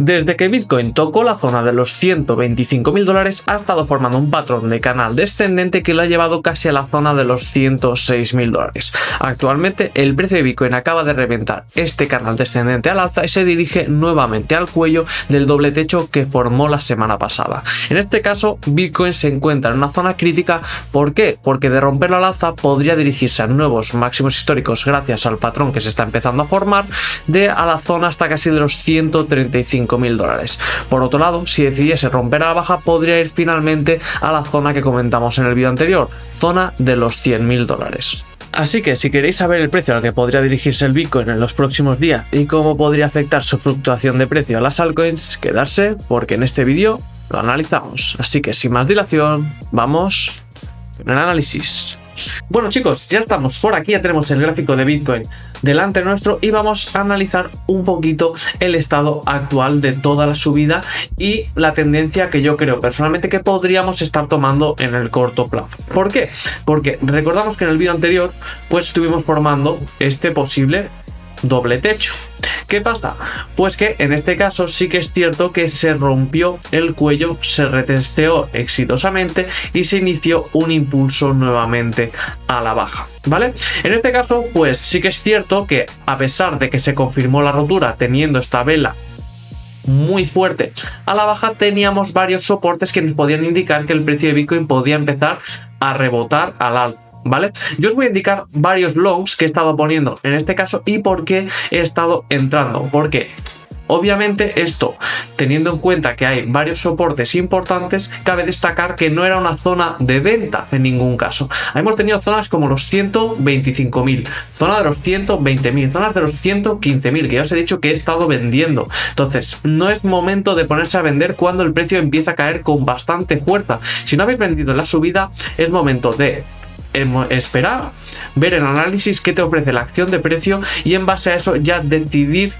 Desde que Bitcoin tocó la zona de los $125.000 ha estado formando un patrón de canal descendente que lo ha llevado casi a la zona de los $106.000. Actualmente el precio de Bitcoin acaba de reventar este canal descendente al alza y se dirige nuevamente al cuello del doble techo que formó la semana pasada. En este caso Bitcoin se encuentra en una zona crítica. ¿Por qué? Porque de romperlo al alza podría dirigirse a nuevos máximos históricos gracias al patrón que se está empezando a formar a la zona hasta casi de los $135.000. Por otro lado, si decidiese romper a la baja podría ir finalmente a la zona que comentamos en el vídeo anterior, zona de los $100.000. Así que si queréis saber el precio al que podría dirigirse el Bitcoin en los próximos días y cómo podría afectar su fluctuación de precio a las altcoins, quedarse porque en este vídeo lo analizamos. Así que sin más dilación, vamos con el análisis. Bueno chicos, ya estamos por aquí, ya tenemos el gráfico de Bitcoin delante nuestro y vamos a analizar un poquito el estado actual de toda la subida y la tendencia que yo creo personalmente que podríamos estar tomando en el corto plazo. ¿Por qué? Porque recordamos que en el vídeo anterior pues estuvimos formando este posible doble techo. ¿Qué pasa? Pues que en este caso sí que es cierto que se rompió el cuello, se retesteó exitosamente y se inició un impulso nuevamente a la baja, ¿vale? En este caso pues sí que es cierto que a pesar de que se confirmó la rotura teniendo esta vela muy fuerte a la baja, teníamos varios soportes que nos podían indicar que el precio de Bitcoin podía empezar a rebotar al alza, ¿vale? Yo os voy a indicar varios longs que he estado poniendo en este caso y por qué he estado entrando. Porque obviamente esto, teniendo en cuenta que hay varios soportes importantes, cabe destacar que no era una zona de venta en ningún caso. Hemos tenido zonas como los 125.000, zona de los 120.000, zonas de los 115.000, que ya os he dicho que he estado vendiendo. Entonces, no es momento de ponerse a vender cuando el precio empieza a caer con bastante fuerza. Si no habéis vendido en la subida, es momento de esperar, ver el análisis que te ofrece la acción de precio y en base a eso ya decidir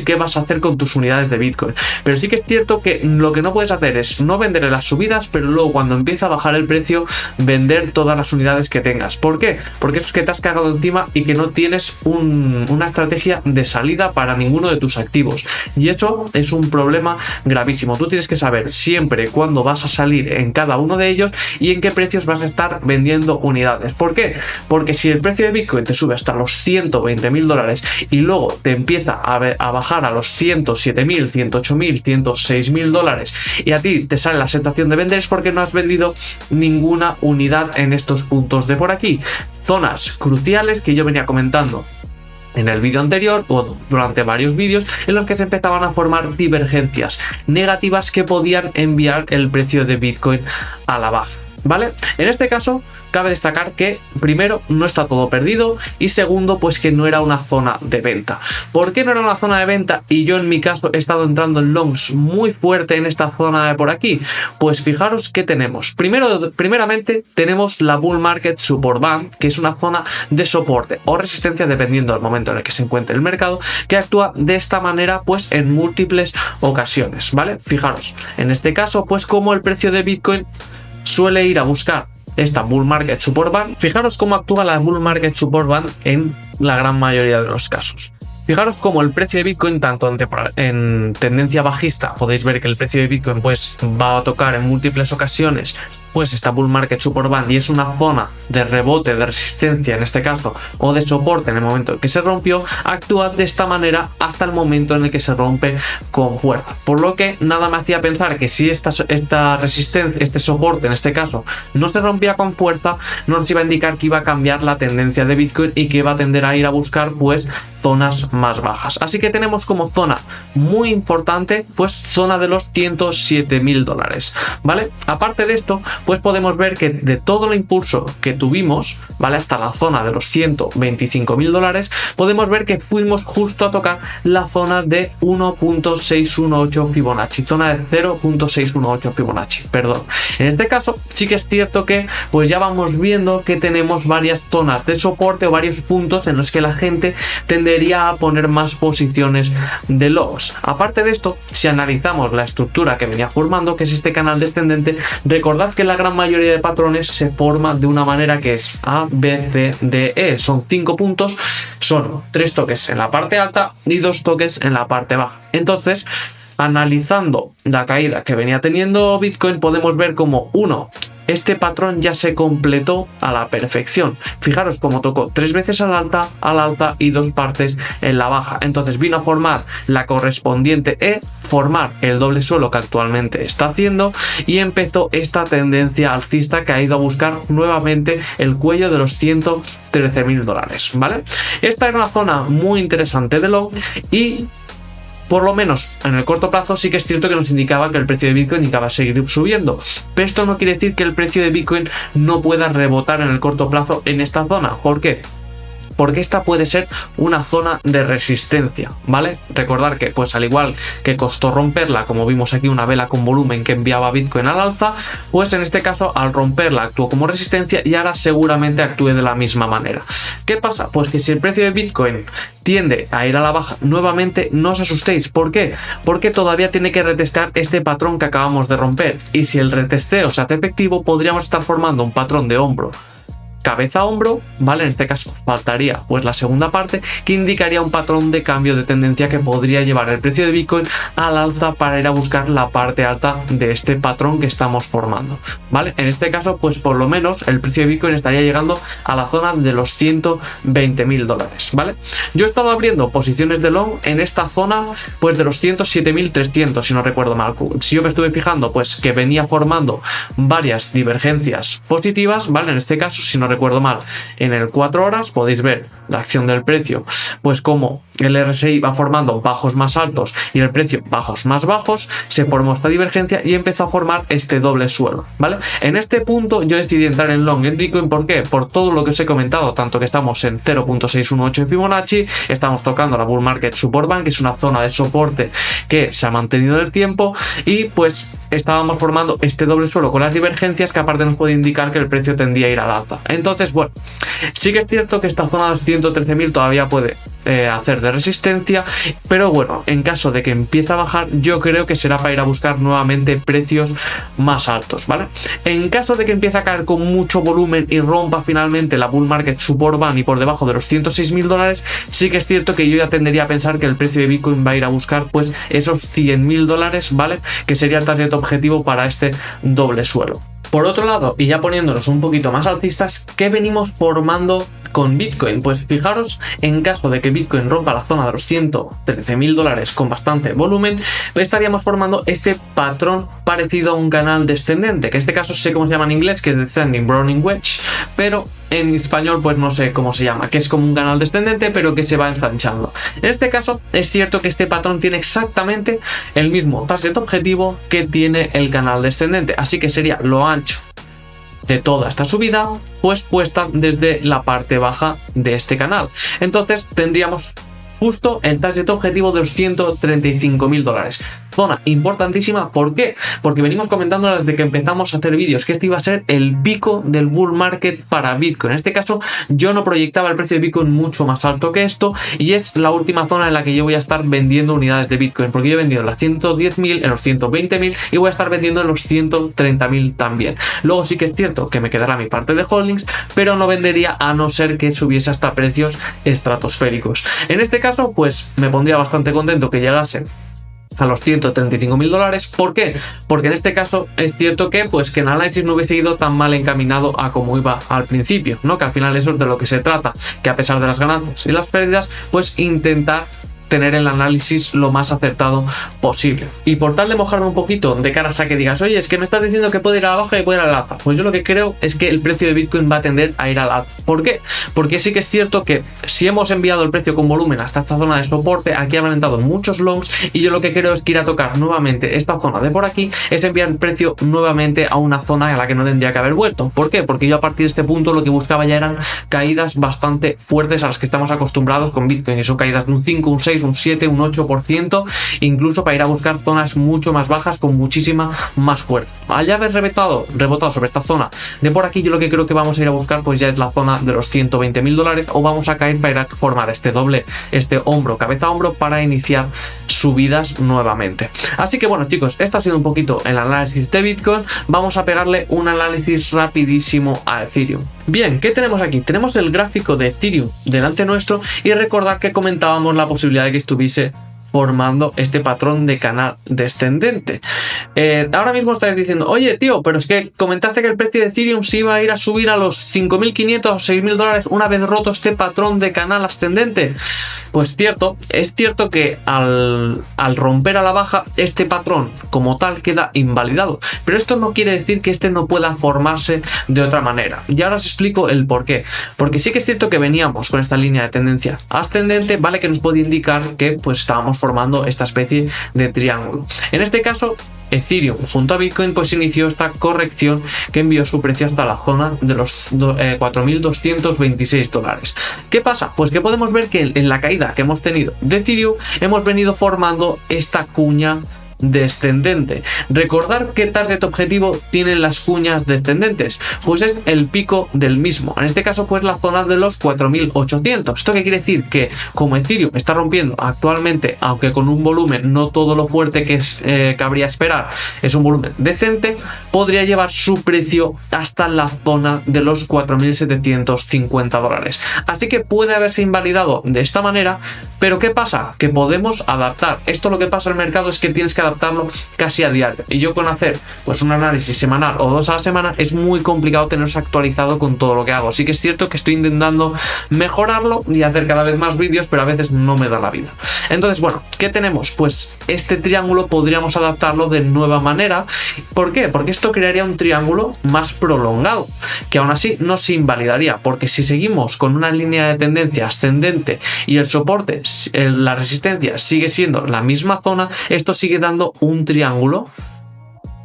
qué vas a hacer con tus unidades de Bitcoin. Pero sí que es cierto que lo que no puedes hacer es no vender en las subidas, pero luego cuando empieza a bajar el precio vender todas las unidades que tengas. ¿Por qué? Porque eso es que te has cagado encima y que no tienes una estrategia de salida para ninguno de tus activos, y eso es un problema gravísimo. Tú tienes que saber siempre cuándo vas a salir en cada uno de ellos y en qué precios vas a estar vendiendo unidades. ¿Por qué? Porque si el precio de Bitcoin te sube hasta los $120.000 y luego te empieza a bajar a los $107.000, $108.000, $106.000 y a ti te sale la sensación de vender, es porque no has vendido ninguna unidad en estos puntos de por aquí. Zonas cruciales que yo venía comentando en el vídeo anterior o durante varios vídeos en los que se empezaban a formar divergencias negativas que podían enviar el precio de Bitcoin a la baja, ¿vale? En este caso cabe destacar que primero no está todo perdido y segundo pues que no era una zona de venta. ¿Por qué no era una zona de venta? Y yo en mi caso he estado entrando en longs muy fuerte en esta zona de por aquí. Pues fijaros que tenemos. Primeramente tenemos la Bull Market Support Band, que es una zona de soporte o resistencia dependiendo del momento en el que se encuentre el mercado, que actúa de esta manera pues en múltiples ocasiones, ¿vale? Fijaros, en este caso pues como el precio de Bitcoin suele ir a buscar esta Bull Market Support Band. Fijaros cómo actúa la Bull Market Support Band en la gran mayoría de los casos. Fijaros cómo el precio de Bitcoin, tanto en tendencia bajista, podéis ver que el precio de Bitcoin pues va a tocar en múltiples ocasiones pues esta Bull Market Support Band y es una zona de rebote, de resistencia en este caso, o de soporte en el momento en que se rompió, actúa de esta manera hasta el momento en el que se rompe con fuerza. Por lo que nada me hacía pensar que si esta resistencia, este soporte en este caso, no se rompía con fuerza, nos iba a indicar que iba a cambiar la tendencia de Bitcoin y que iba a tender a ir a buscar pues zonas más bajas. Así que tenemos como zona muy importante pues zona de los $107.000, ¿vale? Aparte de esto pues podemos ver que de todo el impulso que tuvimos, ¿vale? Hasta la zona de los $125.000, podemos ver que fuimos justo a tocar la zona de 1.618 Fibonacci, zona de 0.618 Fibonacci, perdón. En este caso sí que es cierto que pues ya vamos viendo que tenemos varias zonas de soporte o varios puntos en los que la gente tendería a poner más posiciones de longs. Aparte de esto, si analizamos la estructura que venía formando, que es este canal descendente, recordad que la gran mayoría de patrones se forma de una manera que es A, B, C, D, E. Son 5 puntos, son 3 toques en la parte alta y 2 toques en la parte baja. Entonces, Analizando la caída que venía teniendo Bitcoin, podemos ver como este patrón ya se completó a la perfección. Fijaros cómo tocó 3 veces al alta y 2 partes en la baja. Entonces vino a formar la correspondiente E, formar el doble suelo que actualmente está haciendo, y empezó esta tendencia alcista que ha ido a buscar nuevamente el cuello de los $113.000, ¿vale? Esta era una zona muy interesante de long y por lo menos en el corto plazo sí que es cierto que nos indicaba que el precio de Bitcoin iba a seguir subiendo. Pero esto no quiere decir que el precio de Bitcoin no pueda rebotar en el corto plazo en esta zona. ¿Por qué? Porque esta puede ser una zona de resistencia, ¿vale? Recordar que, pues al igual que costó romperla, como vimos aquí, una vela con volumen que enviaba Bitcoin al alza, pues en este caso al romperla actuó como resistencia y ahora seguramente actúe de la misma manera. ¿Qué pasa? Pues que si el precio de Bitcoin tiende a ir a la baja nuevamente, no os asustéis. ¿Por qué? Porque todavía tiene que retestear este patrón que acabamos de romper, y si el retesteo se hace efectivo, podríamos estar formando un patrón de hombro cabeza hombro, ¿vale? En este caso faltaría pues la segunda parte, que indicaría un patrón de cambio de tendencia que podría llevar el precio de Bitcoin al alza para ir a buscar la parte alta de este patrón que estamos formando, ¿vale? En este caso, pues por lo menos el precio de Bitcoin estaría llegando a la zona de los $120.000, ¿vale? Yo he estado abriendo posiciones de long en esta zona pues de los 107.300, si no recuerdo mal. Si yo me estuve fijando, pues que venía formando varias divergencias positivas, ¿vale? En este caso, si no recuerdo mal, en el 4 horas podéis ver la acción del precio, pues como el RSI va formando bajos más altos y el precio bajos más bajos, se formó esta divergencia y empezó a formar este doble suelo, ¿vale? En este punto yo decidí entrar en long en Bitcoin. ¿Por qué? Por todo lo que os he comentado, tanto que estamos en 0.618 en Fibonacci, estamos tocando la Bull Market Support Band, que es una zona de soporte que se ha mantenido en el tiempo, y pues estábamos formando este doble suelo con las divergencias que aparte nos puede indicar que el precio tendía a ir al alza. Entonces, bueno, sí que es cierto que esta zona de los 113.000 todavía puede hacer de resistencia, pero bueno, en caso de que empiece a bajar, yo creo que será para ir a buscar nuevamente precios más altos, ¿vale? En caso de que empiece a caer con mucho volumen y rompa finalmente la Bull Market Support Band y por debajo de los $106.000, sí que es cierto que yo ya tendería a pensar que el precio de Bitcoin va a ir a buscar pues esos $100.000, ¿vale? Que sería el target objetivo para este doble suelo. Por otro lado, y ya poniéndonos un poquito más alcistas, ¿qué venimos formando con Bitcoin? Pues fijaros, en caso de que Bitcoin rompa la zona de los $113.000 con bastante volumen, pues estaríamos formando este patrón parecido a un canal descendente, que en este caso sé cómo se llama en inglés, que es Descending Browning Wedge, pero en español pues no sé cómo se llama, que es como un canal descendente pero que se va ensanchando. En este caso es cierto que este patrón tiene exactamente el mismo target objetivo que tiene el canal descendente, así que sería lo ancho de toda esta subida pues puesta desde la parte baja de este canal. Entonces tendríamos justo el target objetivo de los $135.000. Zona importantísima. ¿Por qué? Porque venimos comentando desde que empezamos a hacer vídeos que este iba a ser el pico del bull market para Bitcoin. En este caso yo no proyectaba el precio de Bitcoin mucho más alto que esto, y es la última zona en la que yo voy a estar vendiendo unidades de Bitcoin, porque yo he vendido en las 110.000, en los 120.000 y voy a estar vendiendo en los 130.000 también. Luego sí que es cierto que me quedará mi parte de holdings, pero no vendería a no ser que subiese hasta precios estratosféricos. En este caso pues me pondría bastante contento que llegasen a los $135.000. ¿Por qué? Porque en este caso es cierto que pues que el análisis no hubiese ido tan mal encaminado a como iba al principio, ¿no? Que al final eso es de lo que se trata, que a pesar de las ganancias y las pérdidas, pues intentar tener el análisis lo más acertado posible. Y por tal de mojarme un poquito de cara a que digas, oye, es que me estás diciendo que puede ir a la baja y puede ir al alza, pues yo lo que creo es que el precio de Bitcoin va a tender a ir al alza. ¿Por qué? Porque sí que es cierto que si hemos enviado el precio con volumen hasta esta zona de soporte, aquí han entrado muchos longs, y yo lo que creo es que ir a tocar nuevamente esta zona de por aquí es enviar el precio nuevamente a una zona a la que no tendría que haber vuelto. ¿Por qué? Porque yo a partir de este punto lo que buscaba ya eran caídas bastante fuertes a las que estamos acostumbrados con Bitcoin, y son caídas de un 5, un 6, un 7, un 8%, incluso para ir a buscar zonas mucho más bajas con muchísima más fuerza. Al ya haber rebotado sobre esta zona de por aquí, yo lo que creo que vamos a ir a buscar pues ya es la zona de los $120.000, o vamos a caer para ir a formar este doble, este hombro, cabeza hombro, para iniciar subidas nuevamente. Así que bueno, chicos, esto ha sido un poquito el análisis de Bitcoin. Vamos a pegarle un análisis rapidísimo a Ethereum. Bien, ¿qué tenemos aquí? Tenemos el gráfico de Ethereum delante nuestro, y recordad que comentábamos la posibilidad de que estuviese formando este patrón de canal descendente. Ahora mismo estáis diciendo, oye tío, pero es que comentaste que el precio de Ethereum se iba a ir a subir a los 5.500 o 6.000 dólares una vez roto este patrón de canal ascendente. Pues cierto, es cierto que al romper a la baja este patrón como tal queda invalidado, pero esto no quiere decir que este no pueda formarse de otra manera. Y ahora os explico el por qué. Porque sí que es cierto que veníamos con esta línea de tendencia ascendente, vale, que nos puede indicar que pues estábamos formando esta especie de triángulo. En este caso Ethereum junto a Bitcoin pues inició esta corrección que envió su precio hasta la zona de los 4.226 dólares. ¿Qué pasa? Pues que podemos ver que en la caída que hemos tenido de Ethereum hemos venido formando esta cuña descendente. Recordar qué target objetivo tienen las cuñas descendentes, pues es el pico del mismo, en este caso pues la zona de los 4.800. ¿Esto qué quiere decir? Que como Ethereum está rompiendo actualmente, aunque con un volumen no todo lo fuerte que cabría esperar, es un volumen decente, podría llevar su precio hasta la zona de los 4.750 dólares. Así que puede haberse invalidado de esta manera, pero ¿qué pasa? Que podemos adaptar. Esto lo que pasa al mercado es que tienes que adaptarlo casi a diario, y yo con hacer pues un análisis semanal o 2 a la semana es muy complicado tenerse actualizado con todo lo que hago. Sí que es cierto que estoy intentando mejorarlo y hacer cada vez más vídeos, pero a veces no me da la vida. Entonces bueno, ¿qué tenemos? Pues este triángulo podríamos adaptarlo de nueva manera. ¿Por qué? Porque esto crearía un triángulo más prolongado, que aún así no se invalidaría, porque si seguimos con una línea de tendencia ascendente y el soporte, la resistencia sigue siendo la misma zona, esto sigue dando un triángulo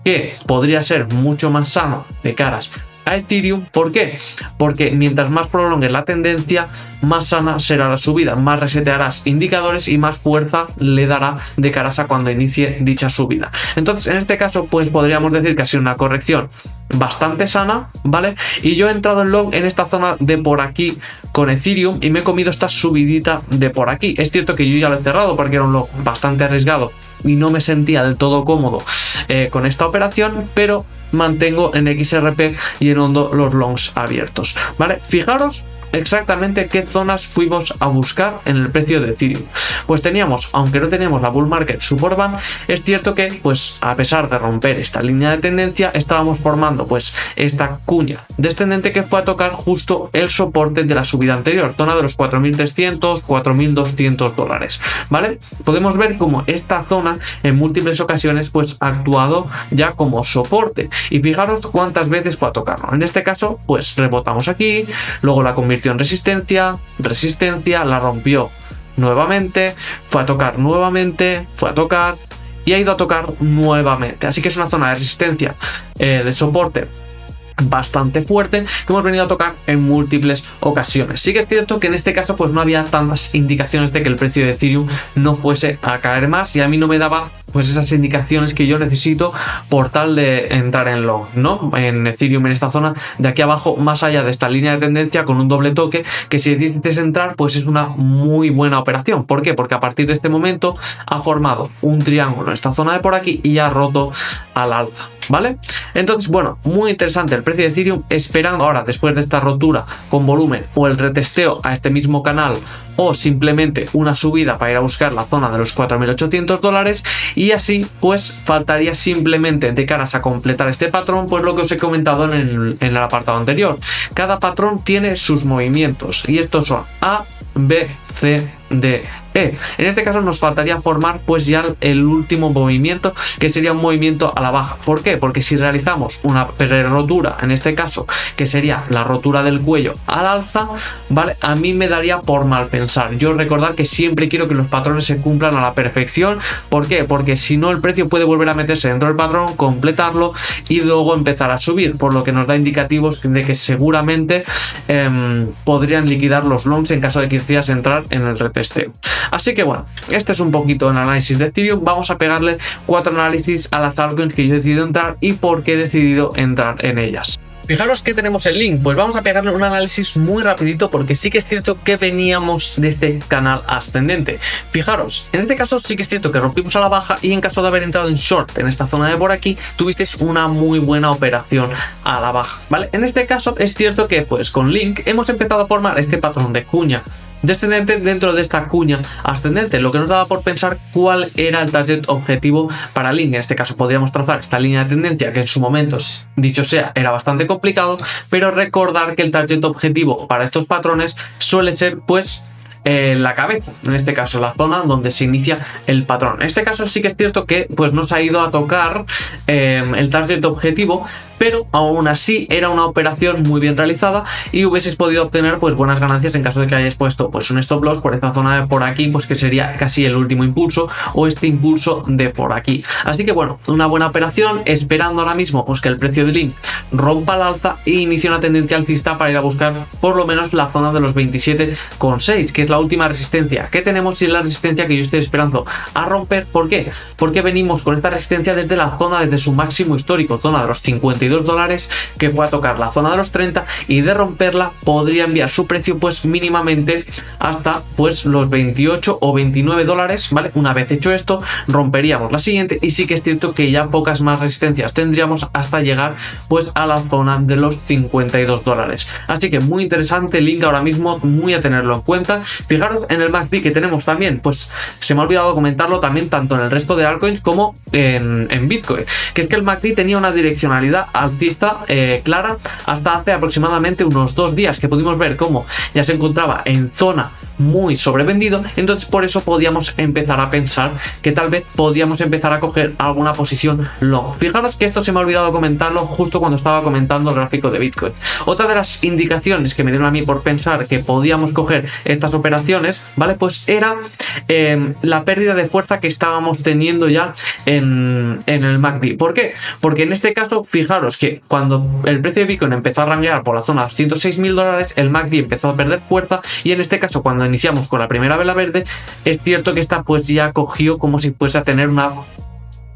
que podría ser mucho más sano de caras a Ethereum. ¿Por qué? Porque mientras más prolongue la tendencia, más sana será la subida, más resetearás indicadores y más fuerza le dará de caras a cuando inicie dicha subida. Entonces en este caso pues podríamos decir que ha sido una corrección bastante sana, ¿vale? Y yo he entrado en long en esta zona de por aquí con Ethereum y me he comido esta subidita de por aquí. Es cierto que yo ya lo he cerrado porque era un long bastante arriesgado y no me sentía del todo cómodo con esta operación, pero mantengo en XRP y en Ondo los longs abiertos, ¿vale? Fijaros exactamente qué zonas fuimos a buscar en el precio de Ethereum. Pues teníamos, aunque no teníamos la bull market support band, es cierto que pues a pesar de romper esta línea de tendencia estábamos formando pues esta cuña descendente que fue a tocar justo el soporte de la subida anterior, zona de los 4.300, 4.200 dólares, ¿vale? Podemos ver como esta zona en múltiples ocasiones pues ha actuado ya como soporte, y fijaros cuántas veces fue a tocarlo. En este caso pues rebotamos aquí, luego la convirtió en resistencia, la rompió nuevamente, fue a tocar nuevamente, fue a tocar y ha ido a tocar nuevamente. Así que es una zona de resistencia, de soporte bastante fuerte que hemos venido a tocar en múltiples ocasiones. Sí que es cierto que en este caso pues no había tantas indicaciones de que el precio de Ethereum no fuese a caer más, y a mí no me daba pues esas indicaciones que yo necesito por tal de entrar en long, ¿no? En Ethereum, en esta zona de aquí abajo, más allá de esta línea de tendencia con un doble toque, que si decides entrar pues es una muy buena operación. ¿Por qué? Porque a partir de este momento ha formado un triángulo en esta zona de por aquí y ha roto al alza, ¿vale? Entonces bueno, muy interesante el precio de Ethereum, esperando ahora después de esta rotura con volumen o el retesteo a este mismo canal o simplemente una subida para ir a buscar la zona de los 4.800 dólares, y así pues faltaría simplemente de caras a completar este patrón pues lo que os he comentado en el apartado anterior. Cada patrón tiene sus movimientos y estos son A, B, C, D, E. En este caso nos faltaría formar pues ya el último movimiento, que sería un movimiento a la baja. ¿Por qué? Porque si realizamos una rotura, en este caso que sería la rotura del cuello al alza, ¿vale? A mí me daría por mal pensar. Yo recordar que siempre quiero que los patrones se cumplan a la perfección. ¿Por qué? Porque si no el precio puede volver a meterse dentro del patrón, completarlo y luego empezar a subir, por lo que nos da indicativos de que seguramente podrían liquidar los longs en caso de que quisieras entrar en el retesteo. Así que bueno, este es un poquito el análisis de Ethereum. Vamos a pegarle 4 análisis a las altcoins que yo he decidido entrar y por qué he decidido entrar en ellas. Fijaros que tenemos el link, pues vamos a pegarle un análisis muy rapidito, porque sí que es cierto que veníamos de este canal ascendente. Fijaros, en este caso sí que es cierto que rompimos a la baja, y en caso de haber entrado en short en esta zona de por aquí, tuvisteis una muy buena operación a la baja, ¿vale? En este caso es cierto que pues con Link hemos empezado a formar este patrón de cuña descendente dentro de esta cuña ascendente, lo que nos daba por pensar cuál era el target objetivo para Link. En este caso podríamos trazar esta línea de tendencia que en su momento, dicho sea, era bastante complicado, pero recordar que el target objetivo para estos patrones suele ser pues la cabeza, en este caso la zona donde se inicia el patrón. En este caso sí que es cierto que pues nos ha ido a tocar el target objetivo, pero aún así era una operación muy bien realizada y hubieses podido obtener pues buenas ganancias en caso de que hayas puesto pues un stop loss por esta zona de por aquí, pues que sería casi el último impulso o este impulso de por aquí. Así que bueno, una buena operación, esperando ahora mismo pues que el precio de Link rompa al alza e inicie una tendencia alcista para ir a buscar por lo menos la zona de los 27,6, que es la última resistencia que tenemos y es la resistencia que yo estoy esperando a romper. ¿Por qué? Porque venimos con esta resistencia desde la zona, desde su máximo histórico, zona de los 52 dólares, que pueda tocar la zona de los 30 y de romperla podría enviar su precio pues mínimamente hasta pues los 28 o 29 dólares, ¿vale? Una vez hecho esto, romperíamos la siguiente y sí que es cierto que ya pocas más resistencias tendríamos hasta llegar pues a la zona de los 52 dólares. Así que muy interesante Link ahora mismo, muy a tenerlo en cuenta. Fijaros en el MACD que tenemos también, pues se me ha olvidado comentarlo también tanto en el resto de altcoins como en Bitcoin, que es que el MACD tenía una direccionalidad alcista clara hasta hace aproximadamente unos 2 días, que pudimos ver cómo ya se encontraba en zona muy sobrevendido. Entonces por eso podíamos empezar a pensar que tal vez podíamos empezar a coger alguna posición long. Fijaros que esto se me ha olvidado comentarlo justo cuando estaba comentando el gráfico de Bitcoin. Otra de las indicaciones que me dieron a mí por pensar que podíamos coger estas operaciones, ¿vale? Pues era la pérdida de fuerza que estábamos teniendo ya en el MACD. ¿Por qué? Porque en este caso, fijaros que cuando el precio de Bitcoin empezó a rankear por la zona de los 106.000 dólares, el MACD empezó a perder fuerza y en este caso cuando iniciamos con la primera vela verde, es cierto que esta pues ya cogió como si fuese a tener una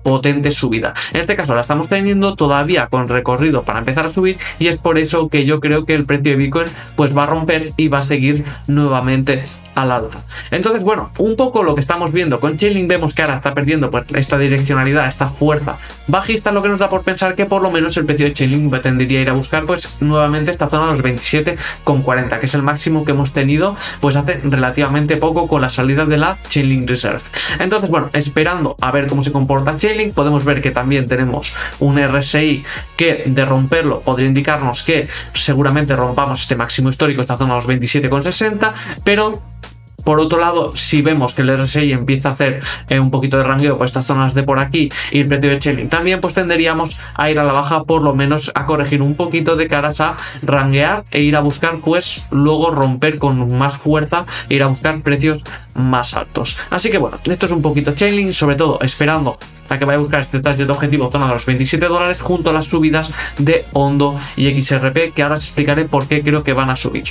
potente subida. En este caso la estamos teniendo todavía con recorrido para empezar a subir y es por eso que yo creo que el precio de Bitcoin pues va a romper y va a seguir nuevamente al alza. Entonces bueno, un poco lo que estamos viendo con Chainlink, vemos que ahora está perdiendo pues esta direccionalidad, esta fuerza bajista, lo que nos da por pensar que por lo menos el precio de Chainlink tendría a ir a buscar pues nuevamente esta zona de los 27,40, que es el máximo que hemos tenido pues hace relativamente poco con la salida de la Chainlink Reserve. Entonces bueno, esperando a ver cómo se comporta Chainlink, podemos ver que también tenemos un RSI que de romperlo podría indicarnos que seguramente rompamos este máximo histórico, esta zona de los 27,60, pero por otro lado, si vemos que el RSI empieza a hacer un poquito de rangueo por estas zonas de por aquí y el precio de Chainlink también, pues tenderíamos a ir a la baja, por lo menos a corregir un poquito de caras a ranguear e ir a buscar pues luego romper con más fuerza e ir a buscar precios más altos. Así que bueno, esto es un poquito Chainlink, sobre todo esperando a que vaya a buscar este target objetivo zona de los 27 dólares junto a las subidas de Ondo y XRP, que ahora os explicaré por qué creo que van a subir.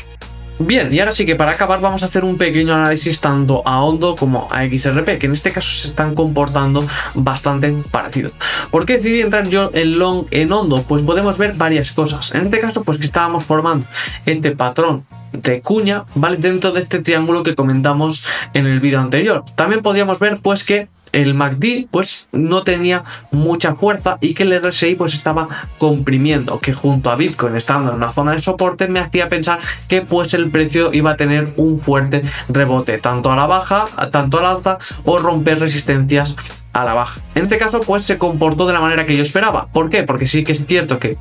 Bien, y ahora sí que para acabar vamos a hacer un pequeño análisis tanto a Ondo como a XRP, que en este caso se están comportando bastante parecido. ¿Por qué decidí entrar yo en long en Ondo? Pues podemos ver varias cosas. En este caso pues que estábamos formando este patrón de cuña, ¿vale? Dentro de este triángulo que comentamos en el vídeo anterior. También podíamos ver pues que el MACD pues no tenía mucha fuerza y que el RSI pues estaba comprimiendo, que junto a Bitcoin estando en una zona de soporte me hacía pensar que pues el precio iba a tener un fuerte rebote, tanto a la baja, tanto al alza o romper resistencias a la baja. En este caso pues se comportó de la manera que yo esperaba. ¿Por qué? Porque sí que es cierto que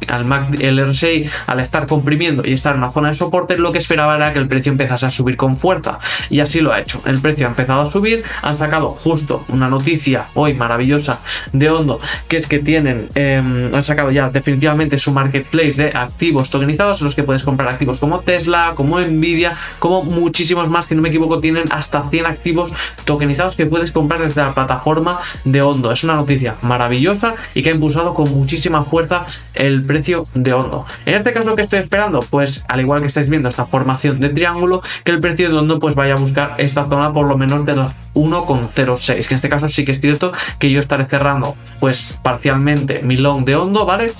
el RSI al estar comprimiendo y estar en una zona de soporte, lo que esperaba era que el precio empezase a subir con fuerza y así lo ha hecho. El precio ha empezado a subir, han sacado justo una noticia hoy maravillosa de Ondo, que es que tienen han sacado ya definitivamente su marketplace de activos tokenizados en los que puedes comprar activos como Tesla, como Nvidia, como muchísimos más, si no me equivoco tienen hasta 100 activos tokenizados que puedes comprar desde la plataforma de Ondo. Es una noticia maravillosa y que ha impulsado con muchísima fuerza el precio de Ondo. En este caso, ¿qué estoy esperando? Pues al igual que estáis viendo esta formación de triángulo, que el precio de Ondo pues vaya a buscar esta zona por lo menos de los 1,06, que en este caso sí que es cierto que yo estaré cerrando pues parcialmente mi long de Ondo, ¿vale?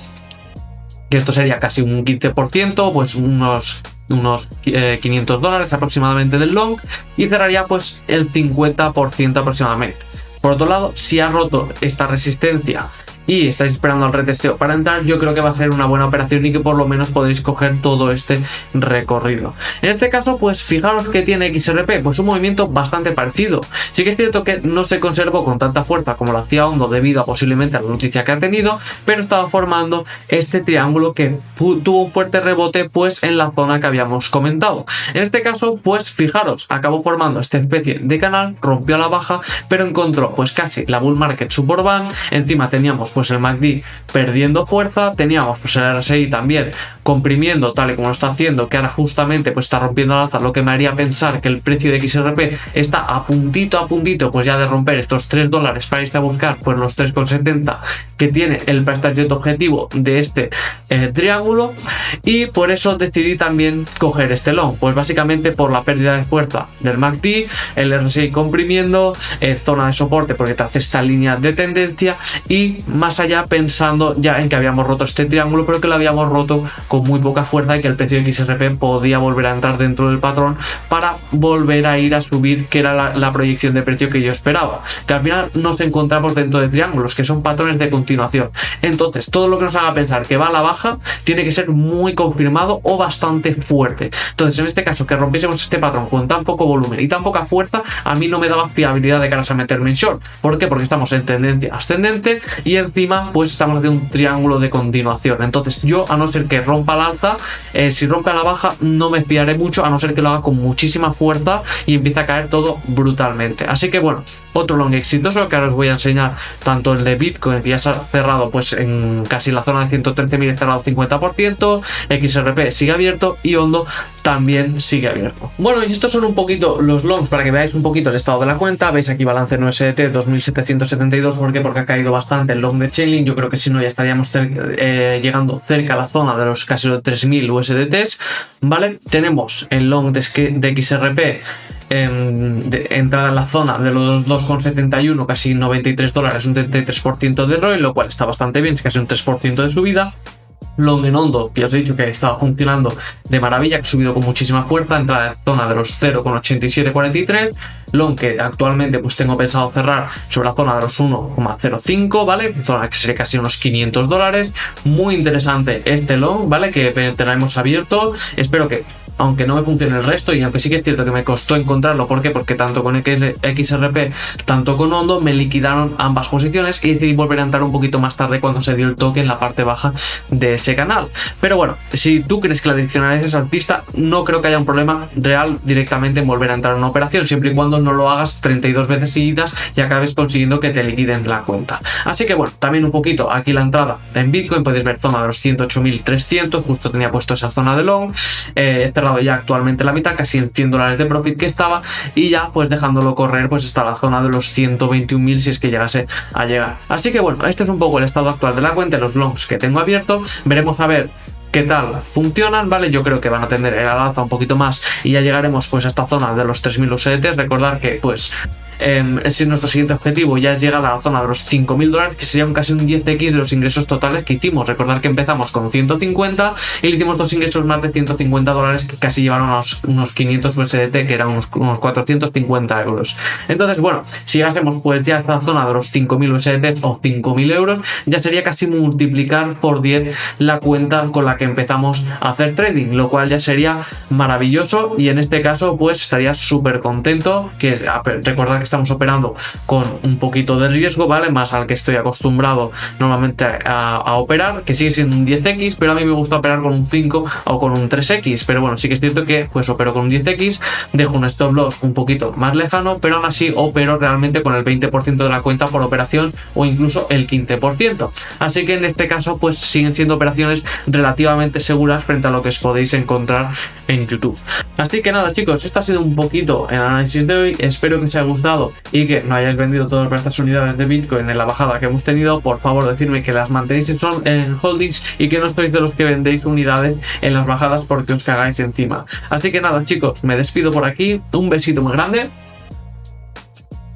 Que esto sería casi un 15%, pues unos 500 dólares aproximadamente del long, y cerraría pues el 50% aproximadamente. Por otro lado, si ha roto esta resistencia y estáis esperando al retesteo para entrar, yo creo que va a ser una buena operación y que por lo menos podéis coger todo este recorrido. En este caso, pues fijaros que tiene XRP, pues un movimiento bastante parecido. Sí que es cierto que no se conservó con tanta fuerza como lo hacía Ondo debido a posiblemente a la noticia que ha tenido, pero estaba formando este triángulo que tuvo un fuerte rebote pues en la zona que habíamos comentado. En este caso, pues fijaros, acabó formando esta especie de canal, rompió a la baja, pero encontró pues casi la bull market support band. Encima teníamos pues el MACD perdiendo fuerza, teníamos pues el RSI también comprimiendo tal y como lo está haciendo, que ahora justamente pues está rompiendo al alza, lo que me haría pensar que el precio de XRP está a puntito pues ya de romper estos $3 para irse a buscar pues los 3,70 que tiene el price target objetivo de este triángulo, y por eso decidí también coger este long, pues básicamente por la pérdida de fuerza del MACD, el RSI comprimiendo, zona de soporte porque te hace esta línea de tendencia, y más allá pensando ya en que habíamos roto este triángulo, pero que lo habíamos roto con muy poca fuerza y que el precio de XRP podía volver a entrar dentro del patrón para volver a ir a subir, que era la proyección de precio que yo esperaba, que al final nos encontramos dentro de triángulos que son patrones de continuación. Entonces todo lo que nos haga pensar que va a la baja tiene que ser muy confirmado o bastante fuerte. Entonces en este caso, que rompiésemos este patrón con tan poco volumen y tan poca fuerza, a mí no me daba fiabilidad de caras a meterme en short. ¿Por qué? Porque estamos en tendencia ascendente y encima pues estamos haciendo un triángulo de continuación. Entonces yo, a no ser que rompa al alza, si rompe a la baja no me fiaré mucho, a no ser que lo haga con muchísima fuerza y empiece a caer todo brutalmente. Así que bueno, otro long exitoso que ahora os voy a enseñar, tanto el de Bitcoin, que ya se ha cerrado pues en casi la zona de 113.000, cerrado 50%, XRP sigue abierto y Ondo también sigue abierto. Bueno, y estos son un poquito los longs para que veáis un poquito el estado de la cuenta. Veis aquí balance en USDT 2.772, ¿por qué? Porque ha caído bastante el long de Chainlink. Yo creo que si no ya estaríamos llegando cerca a la zona de los casi 3.000 USDTs, ¿vale? Tenemos el long de XRP entrada en la zona de los 2,71, casi $93, un 33% de ROI, lo cual está bastante bien, es casi un 3% de subida. Long en Ondo, que os he dicho que estaba funcionando de maravilla, que ha subido con muchísima fuerza, entrada en zona de los 0,8743. Long que actualmente pues tengo pensado cerrar sobre la zona de los 1,05, ¿vale? Zona que sería casi unos $500. Muy interesante este long, ¿vale? Que tenemos abierto. Espero que, aunque no me funcione el resto, y aunque sí que es cierto que me costó encontrarlo, ¿por qué? Porque tanto con XRP, tanto con Ondo, me liquidaron ambas posiciones y decidí volver a entrar un poquito más tarde cuando se dio el toque en la parte baja de ese canal. Pero bueno, si tú crees que la direccionalidad es alcista, no creo que haya un problema real directamente en volver a entrar en una operación, siempre y cuando no lo hagas 32 veces seguidas y acabes consiguiendo que te liquiden la cuenta. Así que bueno, también un poquito aquí la entrada en Bitcoin, podéis ver zona de los 108.300, justo tenía puesto esa zona de long, cerrado ya actualmente la mitad, casi en $100 de profit que estaba, y ya pues dejándolo correr pues hasta la zona de los 121.000 si es que llegase a llegar. Así que bueno, este es un poco el estado actual de la cuenta, los longs que tengo abierto. Veremos a ver qué tal funcionan, ¿vale? Yo creo que van a tener el alza un poquito más y ya llegaremos pues a esta zona de los 3.000 USDT. Recordar que pues nuestro siguiente objetivo ya es llegar a la zona de los $5.000, que sería casi un 10x de los ingresos totales que hicimos. Recordar que empezamos con 150 y le hicimos dos ingresos más de $150 que casi llevaron a unos 500 USDT, que eran unos 450 euros. Entonces bueno, si llegásemos pues ya a esta zona de los 5.000 USDT o 5.000 euros, ya sería casi multiplicar por 10 la cuenta con la que empezamos a hacer trading, lo cual ya sería maravilloso, y en este caso pues estaría súper contento. Que recordad que estamos operando con un poquito de riesgo, ¿vale? Más al que estoy acostumbrado normalmente a operar, que sigue siendo un 10x, pero a mí me gusta operar con un 5 o con un 3x, pero bueno, sí que es cierto que pues opero con un 10x, dejo un stop loss un poquito más lejano, pero aún así opero realmente con el 20% de la cuenta por operación o incluso el 15%. Así que en este caso pues siguen siendo operaciones relativamente seguras frente a lo que os podéis encontrar en YouTube. Así que nada, chicos, esto ha sido un poquito el análisis de hoy. Espero que os haya gustado y que no hayáis vendido todas estas unidades de Bitcoin en la bajada que hemos tenido. Por favor, decidme que las mantenéis en holdings y que no sois de los que vendéis unidades en las bajadas porque os cagáis encima. Así que nada, chicos, me despido por aquí. Un besito muy grande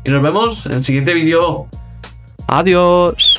y nos vemos en el siguiente vídeo. Adiós.